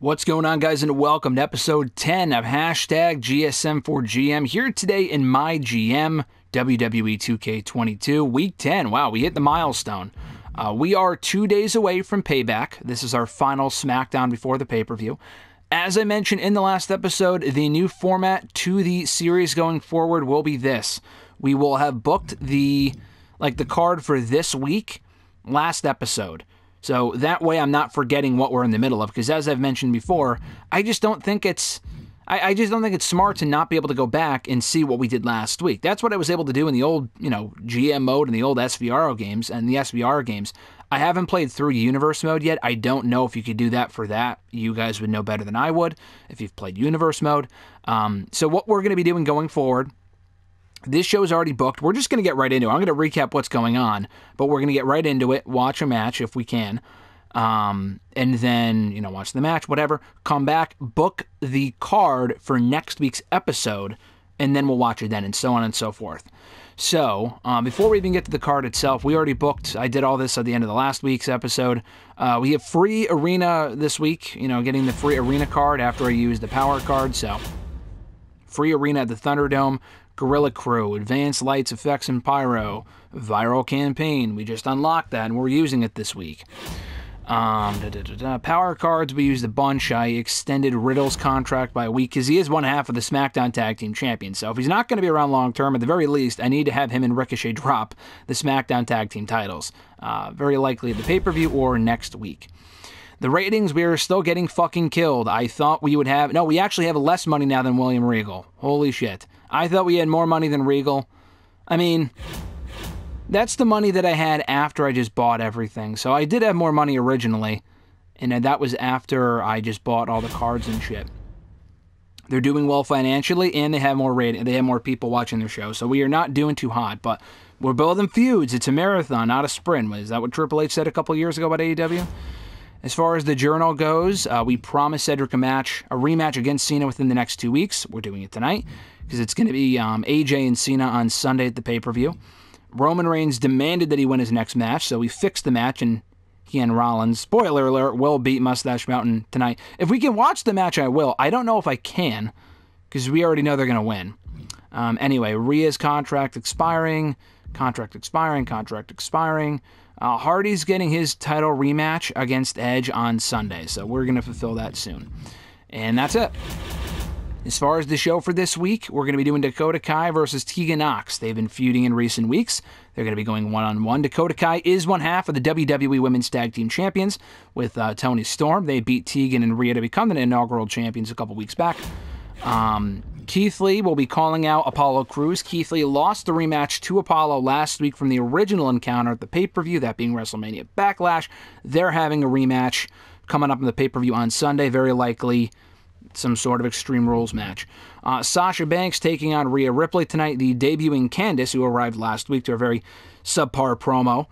What's going on, guys, and welcome to episode 10 of Hashtag GSM4GM. Here today in my GM, WWE 2K22, Week 10. Wow, we hit the milestone. We are 2 days away from Payback. This is our final SmackDown before the pay-per-view. As I mentioned in the last episode, the new format to the series going forward will be this. We will have booked the card for this week last episode. So that way I'm not forgetting what we're in the middle of, because as I've mentioned before, I just don't think it's smart to not be able to go back and see what we did last week. That's what I was able to do in the old, GM mode and the old SVR games and the SVR games. I haven't played through Universe mode yet. I don't know if you could do that for that. You guys would know better than I would if you've played Universe mode. So what we're going to be doing going forward, this show is already booked. We're just going to get right into it. I'm going to recap what's going on, but we're going to get right into it, watch a match if we can, and then, watch the match, whatever, come back, book the card for next week's episode, and then we'll watch it then, and so on and so forth. So, before we even get to the card itself, we already booked, I did all this at the end of the last week's episode. We have free arena this week, getting the free arena card after I used the power card, so free arena at the Thunderdome. Gorilla Crew, Advanced Lights, Effects, and Pyro, Viral Campaign. We just unlocked that, and we're using it this week. Power cards, we used a bunch. I extended Riddle's contract by a week, because he is one half of the SmackDown Tag Team Champions. So if he's not going to be around long term, at the very least, I need to have him and Ricochet drop the SmackDown Tag Team titles. Very likely at the pay-per-view or next week. The ratings, we are still getting fucking killed. I thought we would have... No, we actually have less money now than William Regal. Holy shit. I thought we had more money than Regal. I mean, that's the money that I had after I just bought everything. So I did have more money originally, and that was after I just bought all the cards and shit. They're doing well financially, and they have more rating. They have more people watching their show. So we are not doing too hot, but we're building feuds. It's a marathon, not a sprint. Is that what Triple H said a couple years ago about AEW? As far as the journal goes, we promised Cedric a rematch against Cena within the next 2 weeks. We're doing it tonight, because it's going to be AJ and Cena on Sunday at the pay-per-view. Roman Reigns demanded that he win his next match, so we fixed the match, and he and Rollins, spoiler alert, will beat Mustache Mountain tonight. If we can watch the match, I will. I don't know if I can, because we already know they're going to win. Anyway, Rhea's contract expiring. Hardy's getting his title rematch against Edge on Sunday, so we're going to fulfill that soon. And that's it. As far as the show for this week, we're going to be doing Dakota Kai versus Tegan Nox. They've been feuding in recent weeks. They're going to be going one-on-one. Dakota Kai is one half of the WWE Women's Tag Team Champions with Toni Storm. They beat Tegan and Rhea to become the inaugural champions a couple weeks back. Keith Lee will be calling out Apollo Crews. Keith Lee lost the rematch to Apollo last week from the original encounter at the pay-per-view, that being WrestleMania Backlash. They're having a rematch coming up in the pay-per-view on Sunday, very likely some sort of Extreme Rules match. Sasha Banks taking on Rhea Ripley tonight. The debuting Candice, who arrived last week to a very subpar promo,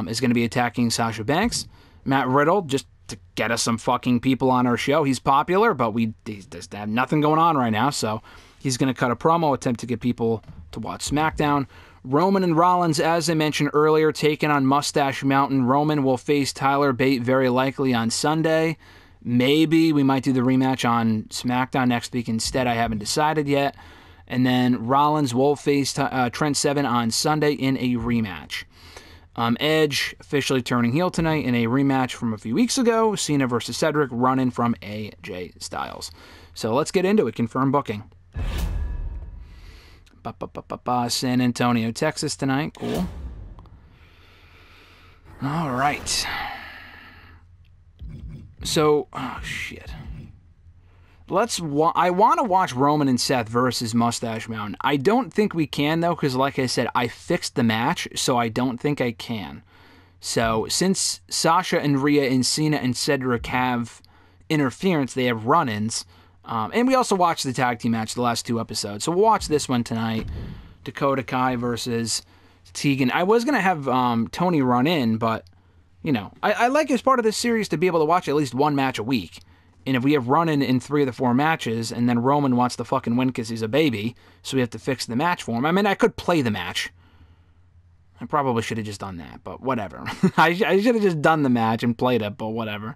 is going to be attacking Sasha Banks. Matt Riddle, just to get us some fucking people on our show. He's popular, but he just have nothing going on right now, so he's going to cut a promo, attempt to get people to watch SmackDown. Roman and Rollins, as I mentioned earlier, taking on Mustache Mountain. Roman will face Tyler Bate very likely on Sunday. Maybe we might do the rematch on SmackDown next week instead. I haven't decided yet. And then Rollins will face Trent Seven on Sunday in a rematch. Edge officially turning heel tonight in a rematch from a few weeks ago. Cena versus Cedric, running from AJ Styles. So let's get into it. Confirmed booking. San Antonio, Texas tonight. Cool. All right. So, oh shit. I want to watch Roman and Seth versus Mustache Mountain. I don't think we can, though, because like I said, I fixed the match, so I don't think I can. So, since Sasha and Rhea and Cena and Cedric have interference, they have run-ins, and we also watched the tag team match the last 2 episodes. So we'll watch this one tonight. Dakota Kai versus Tegan. I was going to have Tony run in, but, I like as part of this series to be able to watch at least one match a week. And if we have run in 3 of the 4 matches, and then Roman wants to fucking win because he's a baby, so we have to fix the match for him. I mean, I could play the match. I probably should have just done that, but whatever. I should have just done the match and played it, but whatever.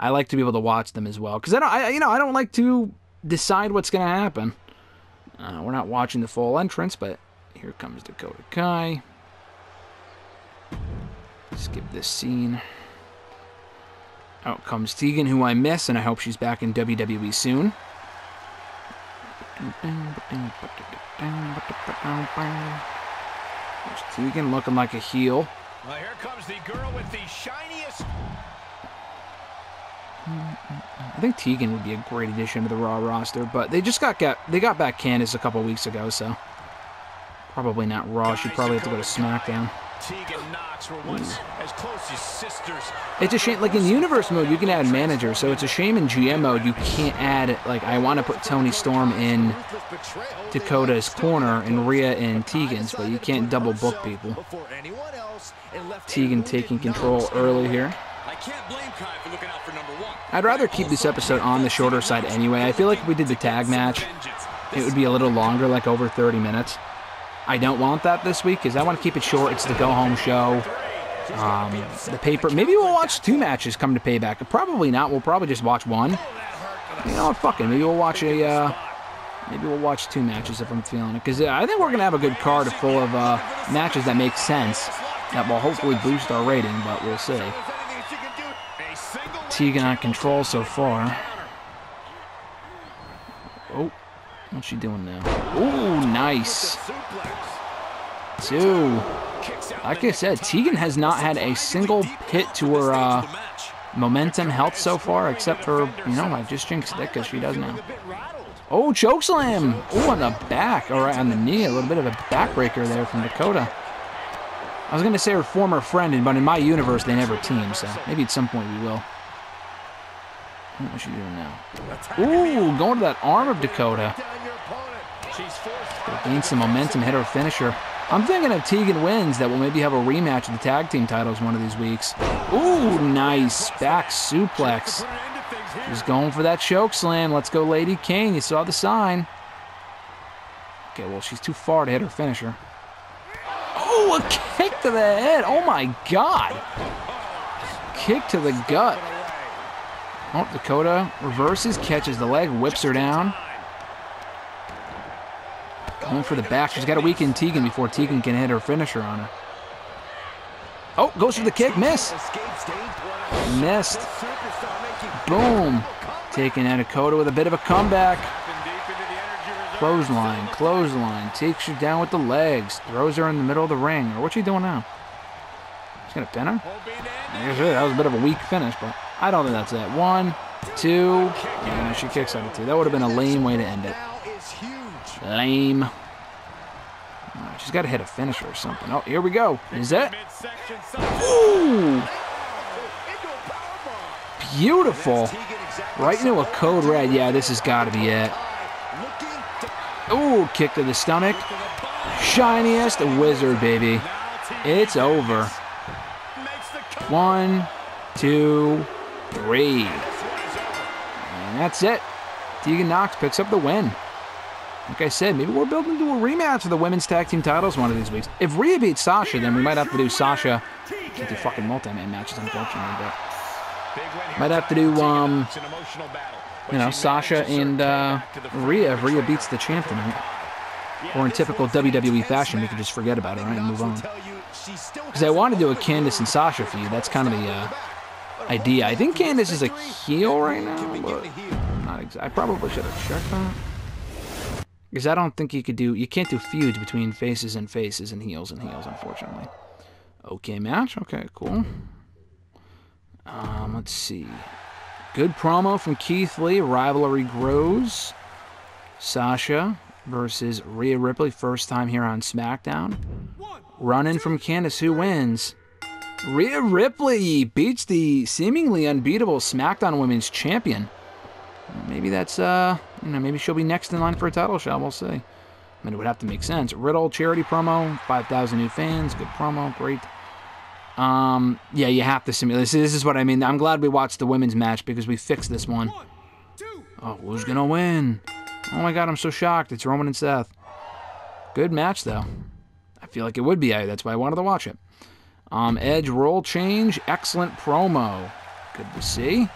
I like to be able to watch them as well, because I don't like to decide what's going to happen. We're not watching the full entrance, but here comes Dakota Kai. Skip this scene. Out comes Tegan, who I miss, and I hope she's back in WWE soon. There's Tegan looking like a heel. Well, here comes the girl with the shiniest. I think Tegan would be a great addition to the Raw roster, but they just got back Candice a couple weeks ago, so probably not Raw. She'd probably have to go to SmackDown. Tegan Nox were once as close as sisters. It's a shame, like in Universe mode, you can add manager, so it's a shame in GM mode you can't add, like, I want to put Toni Storm in Dakota's corner and Rhea in Tegan's, but you can't double book people. Tegan taking control early here. I can't blame Kai for looking out for number one. I'd rather keep this episode on the shorter side anyway. I feel like if we did the tag match, it would be a little longer, like over 30 minutes. I don't want that this week because I want to keep it short. It's the go-home show. The paper. Maybe we'll watch 2 matches come to Payback. Probably not. We'll probably just watch 1. You know what? Fuck it. Maybe we'll watch maybe we'll watch 2 matches if I'm feeling it. Because I think we're gonna have a good card full of matches that make sense. That will hopefully boost our rating, but we'll see. Tegan on control so far. Oh, what's she doing now? Oh, nice. 2. Like I said, Tegan has not had a single hit to her momentum health so far, except for, I just jinxed it because she does now. Oh, chokeslam. Oh, on the back. All right, on the knee. A little bit of a backbreaker there from Dakota. I was going to say her former friend, but in my universe, they never team, so maybe at some point we will. What's she doing now? Ooh, going to that arm of Dakota. Gain some momentum, hit her finisher. I'm thinking if Tegan wins, that we'll maybe have a rematch of the tag team titles one of these weeks. Ooh, nice. Back suplex. She's going for that choke slam. Let's go, Lady Kane. You saw the sign. Okay, well, she's too far to hit her finisher. Oh, a kick to the head. Oh, my God. Kick to the gut. Oh, Dakota reverses, catches the leg, whips her down. Going for the back. She's got to weaken Tegan before Tegan can hit her finisher on her. Oh, goes for the kick. Miss. Missed. Boom. Taking out Dakota with a bit of a comeback. Clothesline. Clothesline. Takes her down with the legs. Throws her in the middle of the ring. Or what's she doing now? She's going to pin her? That was a bit of a weak finish, but I don't think that's it. 1, 2. Yeah, she kicks out of 2. That would have been a lame way to end it. Lame. She's got to hit a finisher or something. Oh, here we go. Is it? Ooh! Beautiful. Right into a code red. Yeah, this has got to be it. Ooh, kick to the stomach. Shiniest wizard, baby. It's over. 1, 2, 3. And that's it. Tegan Nox picks up the win. Like I said, maybe we're building to a rematch of the women's tag team titles one of these weeks. If Rhea beats Sasha, then we might have to do Sasha. Can't do fucking multi-man matches, unfortunately, but might have to do, Sasha and Rhea if Rhea beats the champ tonight. Or in typical WWE fashion, we could just forget about it, right, and move on. Because I want to do a Candice and Sasha feud. That's kind of the idea. I think Candice is a heel right now, but not exactly. I probably should have checked that. Because I don't think you can't do feuds between faces and faces and heels, unfortunately. Okay, match. Okay, cool. Let's see. Good promo from Keith Lee. Rivalry grows. Sasha versus Rhea Ripley. First time here on SmackDown. Run-in from Candice. Who wins? Rhea Ripley beats the seemingly unbeatable SmackDown Women's Champion. Maybe that's, maybe she'll be next in line for a title shot. We'll see. I mean, it would have to make sense. Riddle charity promo, 5,000 new fans. Good promo, great. Yeah, you have to simulate. This is what I mean. I'm glad we watched the women's match because we fixed this one. Oh, who's gonna win? Oh my God, I'm so shocked. It's Roman and Seth. Good match though. I feel like it would be. That's why I wanted to watch it. Edge role change. Excellent promo. Good to see.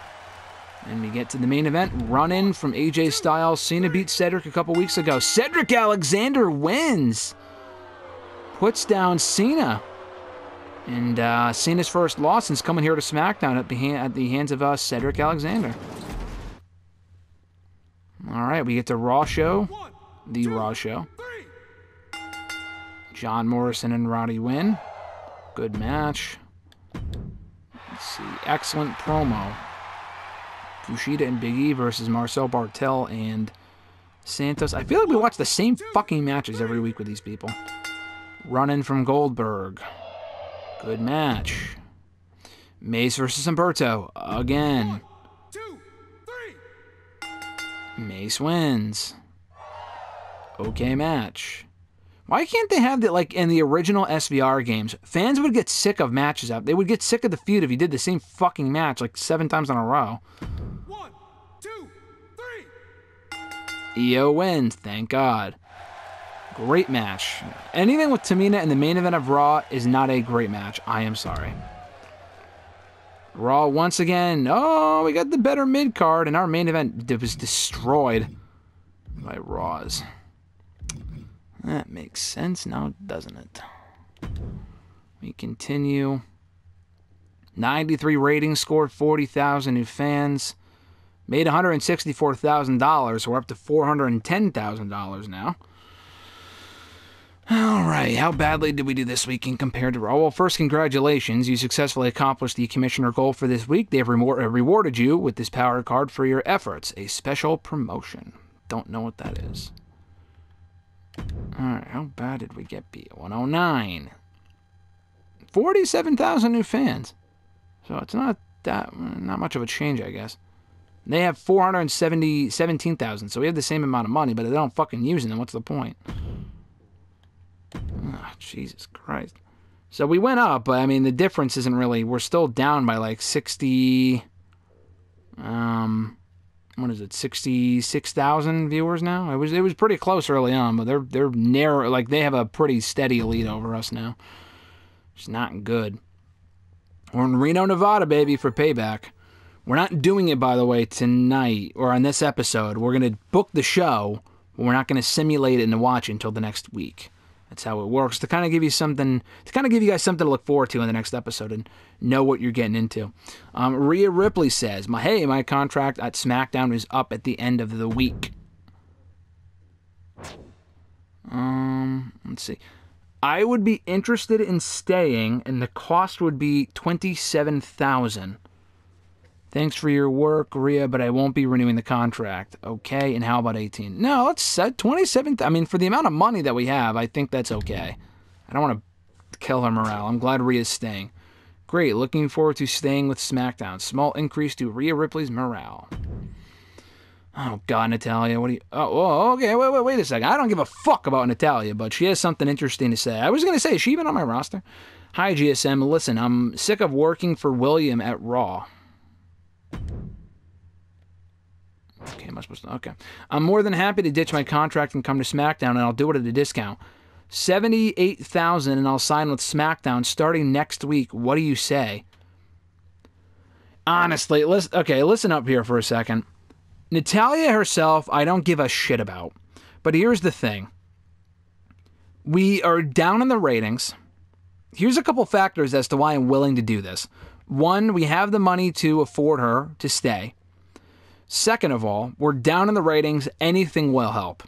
And we get to the main event. Run-in from AJ Styles. Cena beat Cedric a couple weeks ago. Cedric Alexander wins. Puts down Cena. And Cena's first loss is coming here to SmackDown at the hands of Cedric Alexander. All right, we get the Raw show. The Raw show. John Morrison and Roddy win. Good match. Let's see. Excellent promo. Kushida and Big E versus Marcel Bartel and Santos. I feel like we watch the same fucking matches every week with these people. Run-in from Goldberg. Good match. Mace versus Humberto. Again. 1, 2, 3. Mace wins. Okay match. Why can't they have that, like, in the original SVR games? Fans would get sick of matches out. They would get sick of the feud if you did the same fucking match, like, 7 times in a row. 1, 2, 3. EO wins, thank God. Great match. Anything with Tamina in the main event of Raw is not a great match. I am sorry. Raw once again. Oh, we got the better mid-card, and our main event was destroyed by Raws. That makes sense now, doesn't it? We continue. 93 ratings, scored 40,000 new fans. Made $164,000. We're up to $410,000 now. All right, how badly did we do this weekend compared to Raw? Well, first, congratulations. You successfully accomplished the commissioner goal for this week. They've rewarded you with this power card for your efforts. A special promotion. Don't know what that is. All right, how bad did we get beat? 109. 47,000 new fans. So it's not much of a change, I guess. They have 417,000, so we have the same amount of money, but they don't fucking use them. What's the point? Oh, Jesus Christ. So we went up, but I mean the difference isn't really. We're still down by like 60. What is it? 66,000 viewers now. It was pretty close early on, but they're narrow. Like they have a pretty steady lead over us now. It's not good. We're in Reno, Nevada, baby, for Payback. We're not doing it, by the way, tonight or on this episode. We're gonna book the show, but we're not gonna simulate it and watch it until the next week. That's how it works, to kind of give you something, to kind of give you guys something to look forward to in the next episode and know what you're getting into. Rhea Ripley says, my contract at SmackDown is up at the end of the week. Let's see. I would be interested in staying, and the cost would be $27,000. Thanks for your work, Rhea, but I won't be renewing the contract. Okay, and how about 18? No, let's set 27. I mean, for the amount of money that we have, I think that's okay. I don't want to kill her morale. I'm glad Rhea's staying. Great, looking forward to staying with SmackDown. Small increase to Rhea Ripley's morale. Oh, God, Natalya, what do you... Oh, okay, wait a second. I don't give a fuck about Natalya, but she has something interesting to say. I was going to say, is she even on my roster? Hi, GSM. Listen, I'm sick of working for William at Raw. Okay, am I supposed to? Okay. I'm more than happy to ditch my contract and come to SmackDown, and I'll do it at a discount. $78,000, and I'll sign with SmackDown starting next week. What do you say? Honestly, listen up here for a second. Natalya herself, I don't give a shit about. But here's the thing. We are down in the ratings. Here's a couple factors as to why I'm willing to do this. One, we have the money to afford her to stay. Second of all, we're down in the ratings. Anything will help.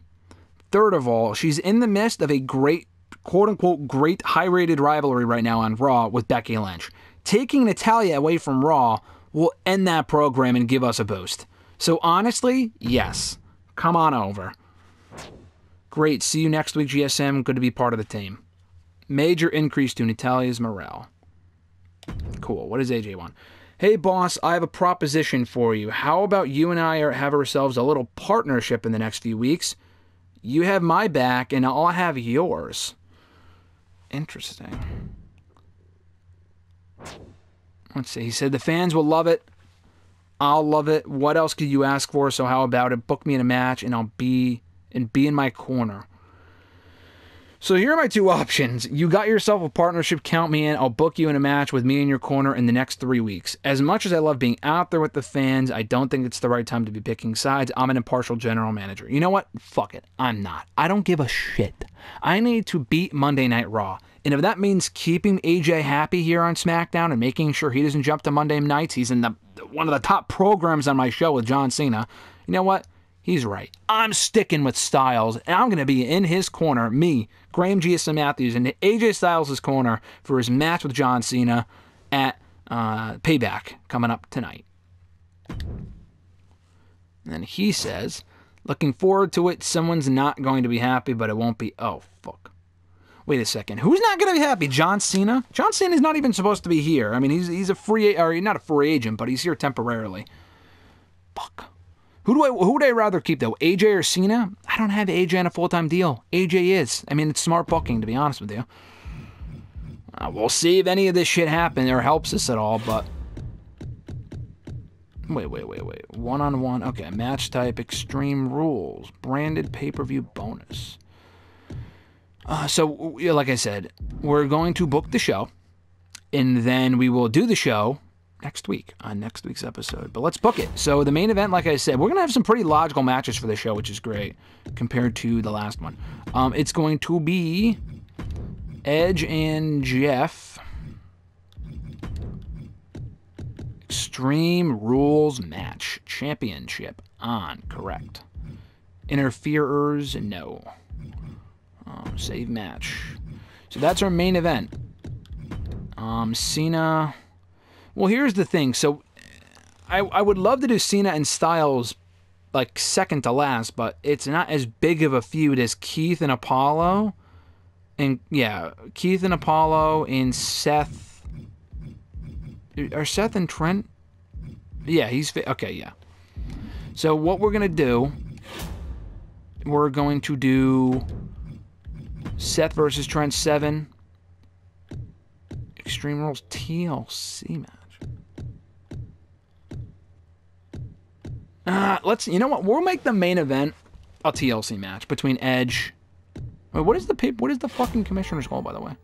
Third of all, she's in the midst of a great, quote-unquote, great high-rated rivalry right now on Raw with Becky Lynch. Taking Natalya away from Raw will end that program and give us a boost. So honestly, yes. Come on over. Great. See you next week, GSM. Good to be part of the team. Major increase to Natalya's morale. Cool. What does AJ want? Hey, boss, I have a proposition for you. How about you and I have ourselves a little partnership in the next few weeks? You have my back, and I'll have yours. Interesting. Let's see. He said the fans will love it. I'll love it. What else could you ask for? So how about it? Book me in a match, and I'll be in my corner. So here are my two options. You got yourself a partnership, count me in. I'll book you in a match with me in your corner in the next 3 weeks. As much as I love being out there with the fans, I don't think it's the right time to be picking sides. I'm an impartial general manager. You know what? Fuck it. I'm not. I don't give a shit. I need to beat Monday Night Raw. And if that means keeping AJ happy here on SmackDown and making sure he doesn't jump to Monday nights, he's in one of the top programs on my show with John Cena. You know what? He's right. I'm sticking with Styles, and I'm going to be in his corner, me, Graham GSM Matthews, in AJ Styles' corner for his match with John Cena at Payback coming up tonight. And he says, looking forward to it. Someone's not going to be happy, but it won't be. Oh, fuck. Wait a second. Who's not going to be happy? John Cena? John Cena's not even supposed to be here. I mean, he's a free, or not a free agent, but he's here temporarily. Fuck. Who would I rather keep, though? AJ or Cena? I don't have AJ on a full-time deal. AJ is. I mean, it's smart booking, to be honest with you. We'll see if any of this shit happens or helps us at all, but... Wait. One-on-one. Okay, match type, Extreme Rules. Branded pay-per-view bonus. So, like I said, we're going to book the show, and then we will do the show next week on next week's episode. But let's book it. So the main event, like I said, we're going to have some pretty logical matches for the show, which is great compared to the last one. It's going to be Edge and Jeff. Extreme Rules match. Championship on. Correct. Interferers, no. Save match. So that's our main event. Cena... Well, here's the thing. So, I would love to do Cena and Styles, like, second to last, but it's not as big of a feud as Keith and Apollo. And, yeah, Keith and Apollo and Seth. Are Seth and Trent? Yeah, okay, yeah. So, what we're going to do, we're going to do Seth versus Trent 7. Extreme Rules TLC match. You know what? We'll make the main event a TLC match between Edge. Wait, what is the fucking commissioner's called, by the way?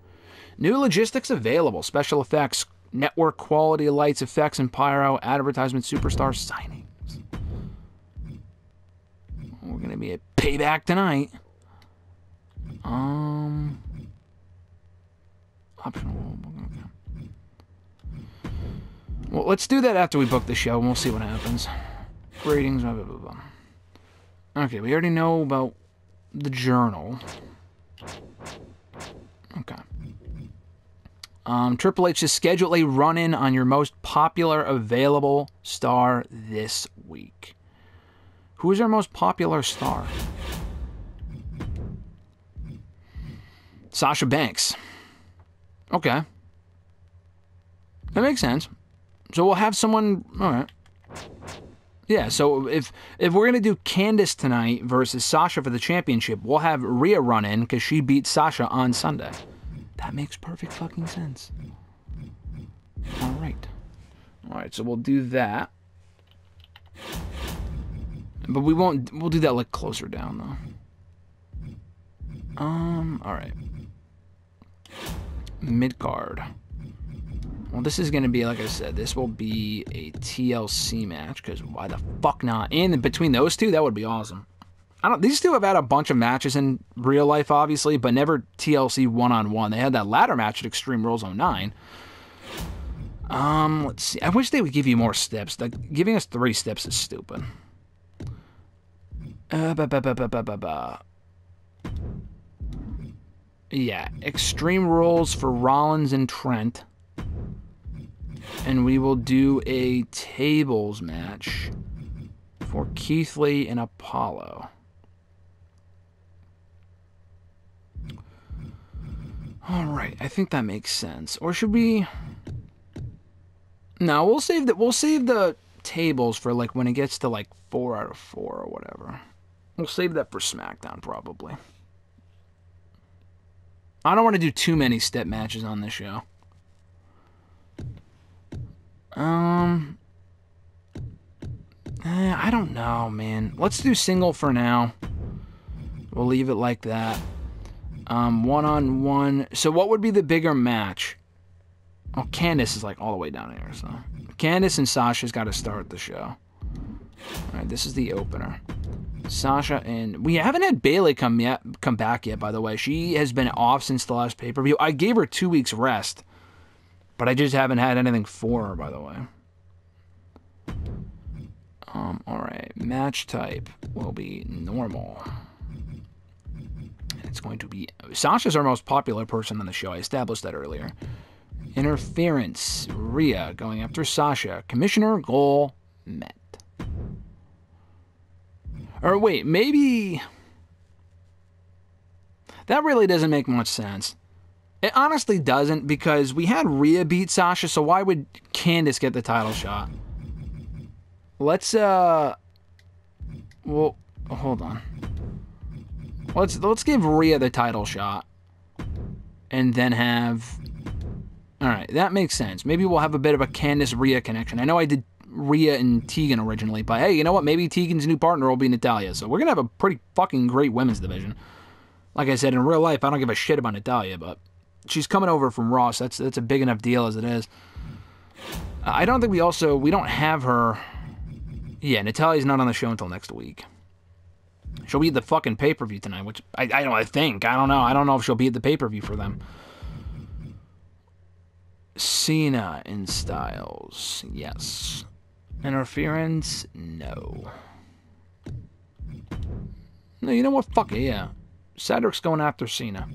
New logistics available. Special effects, network quality lights, effects, and pyro, advertisement, superstar signings. We're gonna be at Payback tonight. Optional. Well, let's do that after we book the show, and we'll see what happens. Ratings, blah, blah, blah, blah. Okay, we already know about the journal. Okay. Triple H to schedule a run-in on your most popular available star this week. Who is our most popular star? Sasha Banks. Okay. That makes sense. So we'll have someone... Alright. Yeah, so if we're going to do Candice tonight versus Sasha for the championship, we'll have Rhea run in because she beat Sasha on Sunday. That makes perfect fucking sense. Alright. Alright, so we'll do that. But we'll do that like closer down though. Alright. Mid-card. Well, this is going to be, like I said, this will be a TLC match, because why the fuck not? And between those two, that would be awesome. These two have had a bunch of matches in real life, obviously, but never TLC one-on-one. They had that ladder match at Extreme Rules 09. Let's see. I wish they would give you more steps. Like, giving us 3 steps is stupid. Yeah, Extreme Rules for Rollins and Trent. And we will do a tables match for Keith Lee and Apollo. Alright, I think that makes sense. Or should we... No, we'll save the tables for like when it gets to like 4 out of 4 or whatever. We'll save that for SmackDown probably. I don't want to do too many step matches on this show. I don't know, man. Let's do single for now. We'll leave it like that. One-on-one. So what would be the bigger match? Oh, Candice is like all the way down here, so. Candice and Sasha's got to start the show. Alright, this is the opener. Sasha and... We haven't had Bayley come back yet, by the way. She has been off since the last pay-per-view. I gave her 2 weeks rest. But I just haven't had anything for her, by the way. Alright. Match type will be normal. It's going to be... Sasha's our most popular person on the show. I established that earlier. Interference. Rhea going after Sasha. Commissioner goal met. Or wait, maybe... That really doesn't make much sense. It honestly doesn't, because we had Rhea beat Sasha, so why would Candice get the title shot? Let's, well, hold on. Let's give Rhea the title shot. And then have... Alright, that makes sense. Maybe we'll have a bit of a Candice-Rhea connection. I know I did Rhea and Tegan originally, but hey, you know what? Maybe Tegan's new partner will be Natalya. So we're going to have a pretty fucking great women's division. Like I said, in real life, I don't give a shit about Natalya, but she's coming over from Raw, so that's a big enough deal as it is. I don't think we don't have her... Yeah, Natalya's not on the show until next week. She'll be at the fucking pay-per-view tonight, which I think. I don't know. I don't know if she'll be at the pay-per-view for them. Cena and Styles. Yes. Interference? No. No, you know what? Fuck it, yeah. Cedric's going after Cena.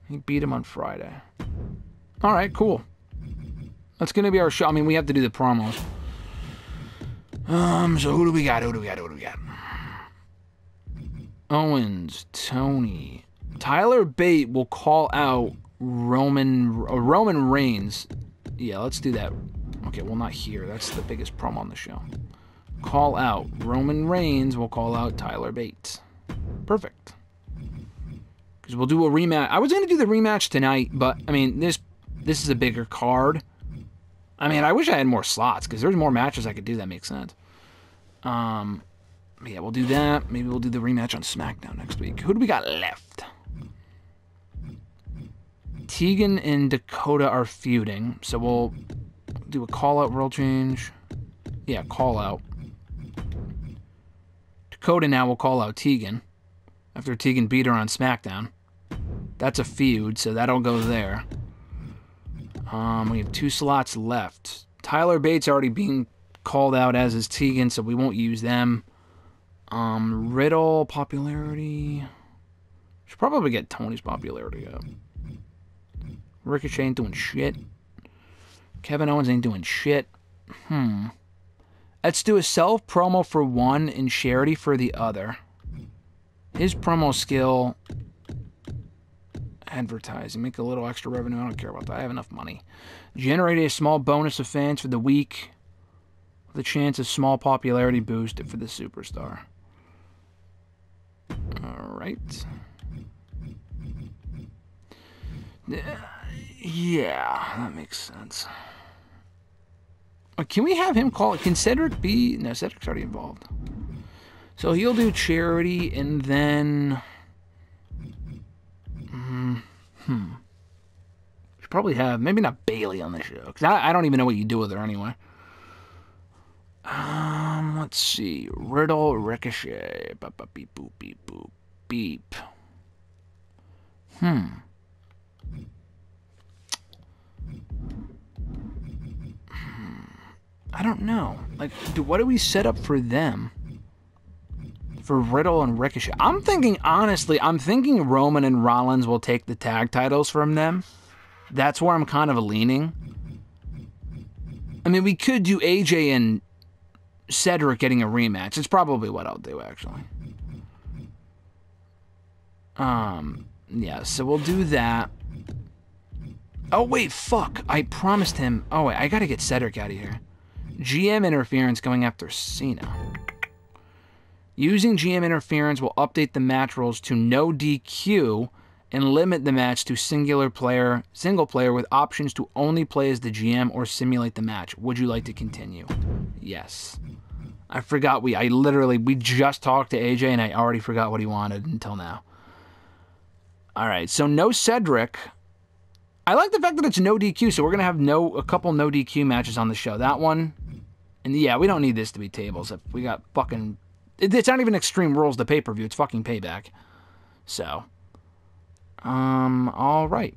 He beat him on Friday. Alright, cool. That's going to be our show. I mean, we have to do the promos. So who do we got? Owens, Tony. Tyler Bate will call out Roman Reigns. Yeah, let's do that. Okay, well, not here. That's the biggest promo on the show. Call out Roman Reigns will call out Tyler Bate. Perfect. Because we'll do a rematch. I was going to do the rematch tonight, but, I mean, this is a bigger card. I mean, I wish I had more slots, because there's more matches I could do that makes sense. Yeah, we'll do that. Maybe we'll do the rematch on SmackDown next week. Who do we got left? Tegan and Dakota are feuding, so we'll do a call-out world change. Yeah, call-out. Dakota now will call out Tegan, after Tegan beat her on SmackDown. That's a feud, so that'll go there. We have 2 slots left. Tyler Bates already being called out, as is Tegan, so we won't use them. Riddle, popularity. Should probably get Tony's popularity up. Ricochet ain't doing shit. Kevin Owens ain't doing shit. Let's do a self-promo for one and charity for the other. His promo skill... Advertising. Make a little extra revenue. I don't care about that. I have enough money. Generate a small bonus of fans for the week. With a chance of small popularity boost for the superstar. Alright. Yeah, that makes sense. Can we have him call it? Can Cedric be... No, Cedric's already involved. So he'll do charity and then... Should probably have... Maybe not Bayley on the show. Because I don't even know what you do with her anyway. Let's see. Riddle, Ricochet. Beep, boop, beep, boop, beep. I don't know. Like, what do we set up for them? For Riddle and Ricochet. I'm thinking, honestly, Roman and Rollins will take the tag titles from them. That's where I'm kind of leaning. I mean, we could do AJ and Cedric getting a rematch. It's probably what I'll do, actually. Yeah, so we'll do that. Oh, wait, fuck. I promised him... Oh, wait, I gotta get Cedric out of here. GM interference going after Cena. Using GM interference will update the match rules to no DQ and limit the match to single player with options to only play as the GM or simulate the match. Would you like to continue? Yes. I forgot we just talked to AJ and I already forgot what he wanted until now. All right, so no Cedric. I like the fact that it's no DQ, so we're going to have a couple no DQ matches on the show. That one, and yeah, we don't need this to be tables. We got fucking... It's not even Extreme Rules, the pay-per-view. It's fucking Payback. So, all right.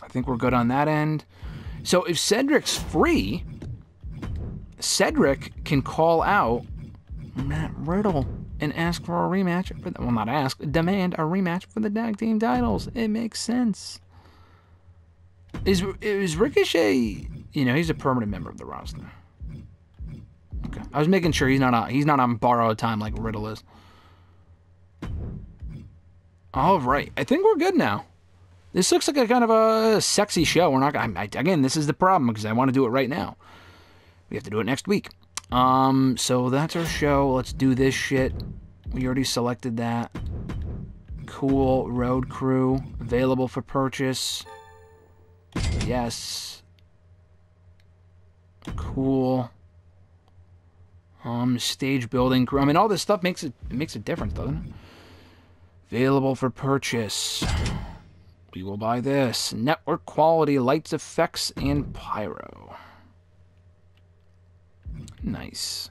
I think we're good on that end. So if Cedric's free, Cedric can call out Matt Riddle and ask for a rematch. Well, not ask, demand a rematch for the tag team titles. It makes sense. Is Ricochet? You know, he's a permanent member of the roster. Okay, I was making sure he's not on borrowed time like Riddle is. All right, I think we're good now. This looks like a kind of a sexy show. We're not again. This is the problem because I want to do it right now. We have to do it next week. So that's our show. Let's do this shit. We already selected that. Cool. Road Crew available for purchase. Yes. Cool. Stage building crew. I mean, all this stuff makes a difference, doesn't it? Available for purchase. We will buy this. Network quality lights, effects, and pyro. Nice.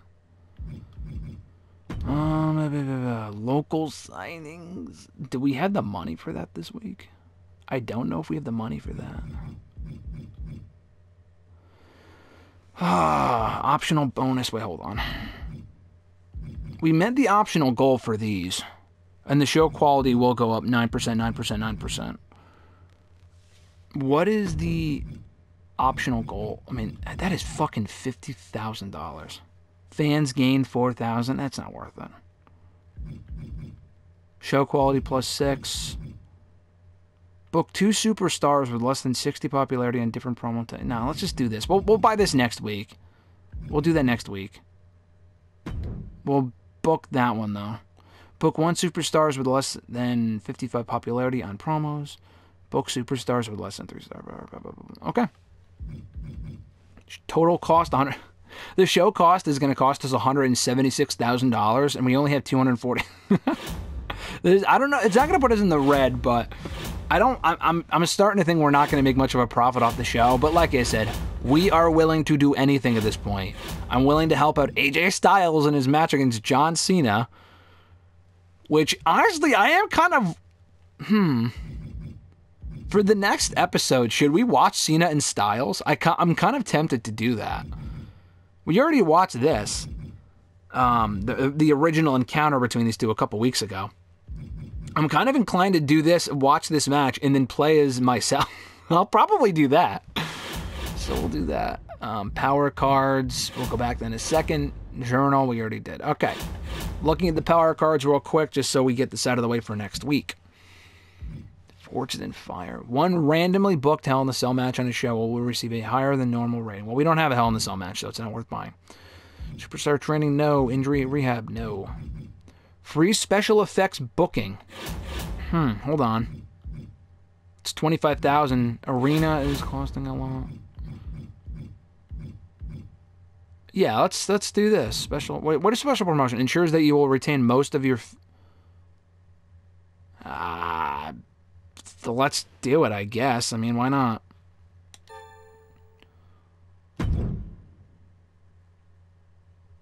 Local signings. Do we have the money for that this week? I don't know if we have the money for that. Optional bonus. Wait, hold on. We met the optional goal for these. And the show quality will go up 9%, 9%, 9%. What is the optional goal? I mean, that is fucking $50,000. Fans gain 4,000. That's not worth it. Show quality plus 6. Book 2 superstars with less than 60 popularity on different promo. No, let's just do this. We'll buy this next week. We'll do that next week. We'll book that one though. Book 1 superstars with less than 55 popularity on promos. Book superstars with less than 3 stars. Okay. Total cost 100. The show cost is going to cost us $176,000, and we only have 240. I don't know. It's not going to put us in the red, but I'm starting to think we're not going to make much of a profit off the show. But like I said, we are willing to do anything at this point. I'm willing to help out AJ Styles in his match against John Cena, which honestly I am kind of for the next episode, should we watch Cena and Styles? I'm kind of tempted to do that. We already watched this, the original encounter between these two a couple weeks ago. I'm kind of inclined to do this, watch this match, and then play as myself. I'll probably do that. So we'll do that. Power cards. We'll go back then a second. Journal, we already did. Okay. Looking at the power cards real quick, just so we get this out of the way for next week. Fortune and Fire. 1 randomly booked Hell in the Cell match on a show will receive a higher than normal rating. Well, we don't have a Hell in the Cell match, so it's not worth buying. Superstar training, no. Injury rehab, no. Free special effects booking. Hold on. It's $25,000. Arena is costing a lot. Yeah, let's do this. Special. Wait, what is special promotion? Ensures that you will retain most of your. So let's do it, I guess. I mean, why not?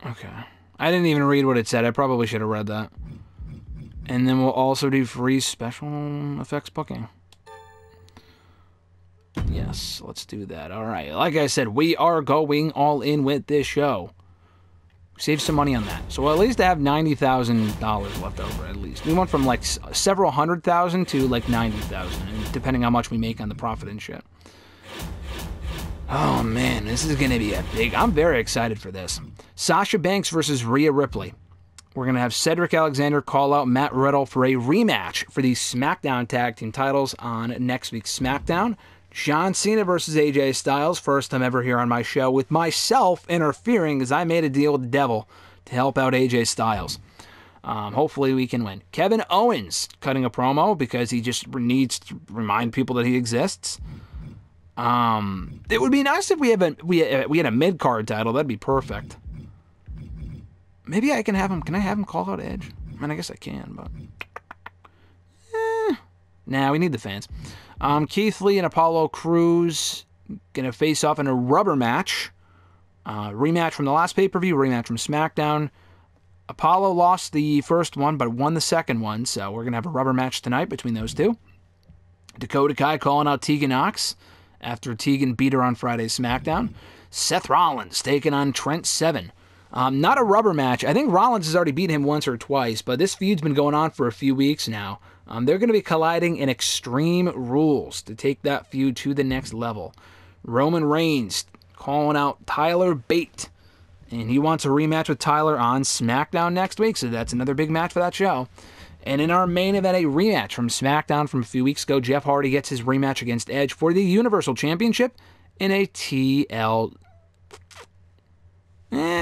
Okay. I didn't even read what it said. I probably should have read that. And then we'll also do free special effects booking. Yes, let's do that. All right. Like I said, we are going all in with this show. Save some money on that. So we'll at least have $90,000 left over, at least. We went from like several $100,000 to like $90,000, depending how much we make on the profit and shit. Oh man, this is going to be a big... I'm very excited for this. Sasha Banks versus Rhea Ripley. We're going to have Cedric Alexander call out Matt Riddle for a rematch for the SmackDown Tag Team titles on next week's SmackDown. John Cena versus AJ Styles, first time ever here on my show, with myself interfering as I made a deal with the devil to help out AJ Styles. Hopefully we can win. Kevin Owens cutting a promo because he just needs to remind people that he exists. It would be nice if we had a mid-card title. That'd be perfect. Maybe I can have him. Can I have him call out Edge? I mean, I guess I can, but Nah, we need the fans. Keith Lee and Apollo Crews going to face off in a rubber match. Rematch from the last pay-per-view, rematch from SmackDown. Apollo lost the first one, but won the second one, so we're going to have a rubber match tonight between those two. Dakota Kai calling out Tegan Nox after Tegan beat her on Friday's SmackDown. Seth Rollins taking on Trent Seven. Not a rubber match. I think Rollins has already beat him once or twice, but this feud's been going on for a few weeks now. They're going to be colliding in Extreme Rules to take that feud to the next level. Roman Reigns calling out Tyler Bate, and he wants a rematch with Tyler on SmackDown next week, so that's another big match for that show. And in our main event, a rematch from SmackDown from a few weeks ago, Jeff Hardy gets his rematch against Edge for the Universal Championship in a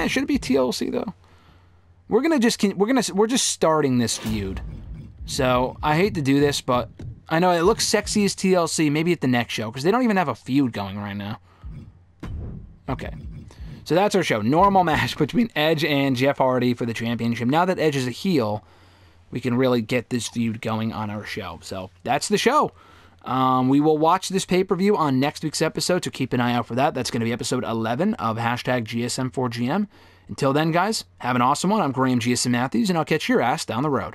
should it be TLC though? We're just starting this feud. So I hate to do this, but I know it looks sexy as TLC. Maybe at the next show because they don't even have a feud going right now. Okay, so that's our show. Normal match between Edge and Jeff Hardy for the championship. Now that Edge is a heel, we can really get this feud going on our show. So that's the show. We will watch this pay-per-view on next week's episode, so keep an eye out for that. That's going to be episode 11 of #GSM4GM. Until then, guys, have an awesome one. I'm Graham GSM Matthews, and I'll catch your ass down the road.